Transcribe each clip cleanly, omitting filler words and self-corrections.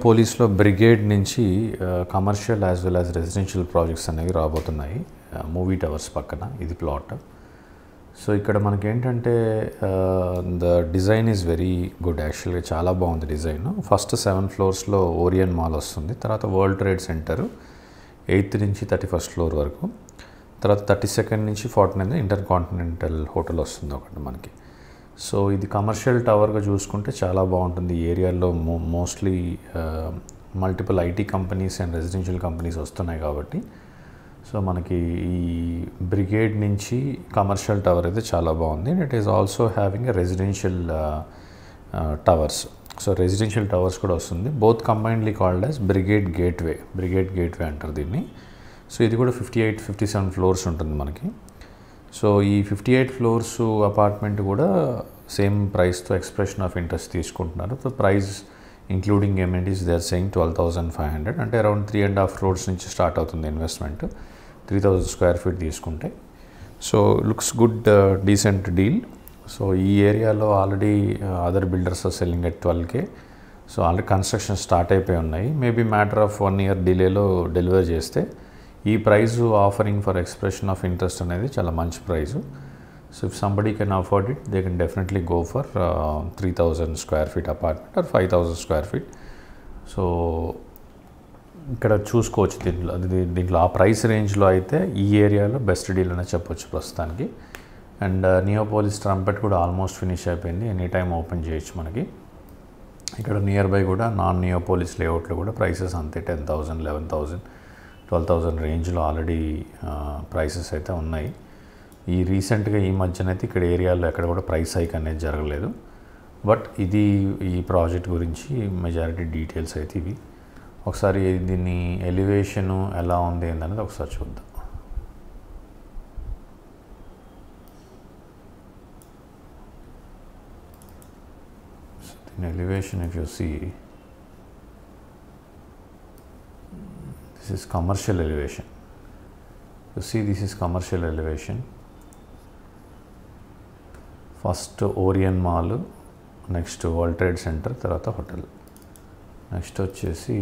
నియోపోలిస్లో brigade నుంచి commercial as well as residential projects అనేవి రాబోతున్నాయి. మూవీ టవర్స్ పక్కన ఇది ప్లాట్. సో ఇక్కడ మనకి ఏంటంటే the design is very good. యాక్చువల్గా చాలా బాగుంది డిజైన్. ఫస్ట్ 7 ఫ్లోర్స్లో ఓరియన్ మాల్ వస్తుంది, తర్వాత వరల్డ్ ట్రేడ్ సెంటర్ 8th నుంచి 31st ఫ్లోర్ వరకు, తర్వాత 32nd నుంచి 49th ఇంటర్ కాంటినెంటల్ హోటల్ వస్తుంది ఒకటి మనకి. సో ఇది కమర్షియల్ టవర్గా చూసుకుంటే చాలా బాగుంటుంది. ఈ ఏరియాలో mostly multiple IT companies and residential companies వస్తున్నాయి కాబట్టి సో మనకి ఈ బ్రిగేడ్ నుంచి కమర్షియల్ టవర్ అయితే చాలా బాగుంది. It is also having a residential towers. So residential towers కూడా వస్తుంది. Both combinedly called as Brigade gateway అంటారు దీన్ని. సో ఇది కూడా 58-57 ఫ్లోర్స్ ఉంటుంది మనకి. సో ఈ 58 ఫ్లోర్స్ అపార్ట్మెంట్ కూడా సేమ్ ప్రైస్తో ఎక్స్ప్రెషన్ ఆఫ్ ఇంట్రెస్ట్ తీసుకుంటున్నారు. So price including amenities they are saying 12,500, అంటే అరౌండ్ 3.5 crores నుంచి స్టార్ట్ అవుతుంది ఇన్వెస్ట్మెంట్ 3,000 square feet తీసుకుంటే. So looks good, decent deal. So ఈ ఏరియాలో already other builders are selling at 12K. So already construction start అయిపోయి ఉన్నాయి. Maybe matter of 1 year డిలేలో deliver చేస్తే ఈ price offering for expression of interest అనేది చాలా మంచి price. So if somebody can afford it they can definitely go for 3,000 square feet apartment or 5,000 square feet. So ఇక్కడ చూసుకోవచ్చు దీంట్లో ఆ ప్రైస్ రేంజ్లో అయితే ఈ ఏరియాలో బెస్ట్ డీల్ అనే చెప్పొచ్చు ప్రస్తుతానికి. అండ్ నియోపోలిస్ ట్రంపెట్ కూడా ఆల్మోస్ట్ ఫినిష్ అయిపోయింది. ఎనీ టైం ఓపెన్ చేయొచ్చు మనకి. ఇక్కడ నియర్ బై కూడా నాన్ నియోపోలిస్ లేఅవుట్లో కూడా ప్రైసెస్ అంతే 10,000, 11,000, 12,000 రేంజ్లో ఆల్రెడీ ప్రైసెస్ అయితే ఉన్నాయి. ఈ రీసెంట్గా ఈ మధ్యనైతే ఇక్కడ ఏరియాలో ఎక్కడ కూడా ప్రైస్ హైక్ అనేది జరగలేదు. బట్ ఇది ఈ ప్రాజెక్ట్ గురించి మెజారిటీ డీటెయిల్స్ అయితే ఇవి. ఒకసారి దీన్ని ఎలివేషను ఎలా ఉంది అనేది ఒకసారి చూద్దాం. సో దీని elevation if you see, this is commercial elevation. You see, this is commercial elevation. First Orion Mall, next World Trade Center, తర్వాత హోటల్, నెక్స్ట్ వచ్చేసి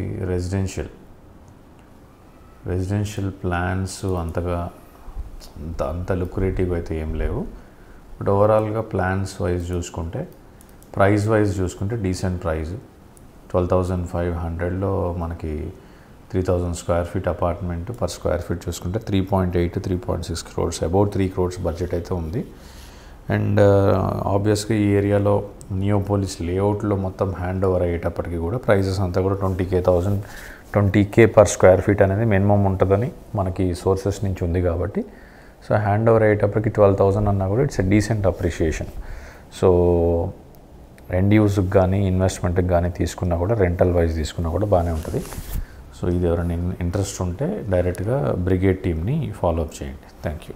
రెసిడెన్షియల్ ప్లాన్స్ అంత లుక్రేటివ్ అయితే ఏం లేవు. బట్ ఓవరాల్గా ప్లాన్స్ వైజ్ చూసుకుంటే, ప్రైస్ వైజ్ చూసుకుంటే decent price. 12,500లో మనకి 3,000 square feet apartment per square feet చూసుకుంటే 3.8-3.6 crores, అబౌట్ 3 crores బడ్జెట్ అయితే ఉంది. అండ్ ఆబ్వియస్గా ఈ ఏరియాలో నియోపోలిస్ లేఅవుట్లో మొత్తం హ్యాండ్ ఓవర్ అయ్యేటప్పటికి కూడా ప్రైజెస్ అంతా కూడా 20K పర్ స్క్వేర్ ఫీట్ అనేది మినిమం ఉంటుందని మనకి సోర్సెస్ నుంచి ఉంది కాబట్టి సో హ్యాండ్ ఓవర్ అయ్యేటప్పటికి 12,000 అన్నా కూడా it's a decent appreciation. So end యూజ్కి కానీ ఇన్వెస్ట్మెంట్కి కానీ తీసుకున్నా కూడా, రెంటల్ వైజ్ తీసుకున్నా కూడా బాగానే ఉంటుంది. సో ఇది ఎవరైనా ఇంట్రెస్ట్ ఉంటే డైరెక్ట్గా బ్రిగేడ్ టీమ్ని ఫాలో అప్ చేయండి. Thank you.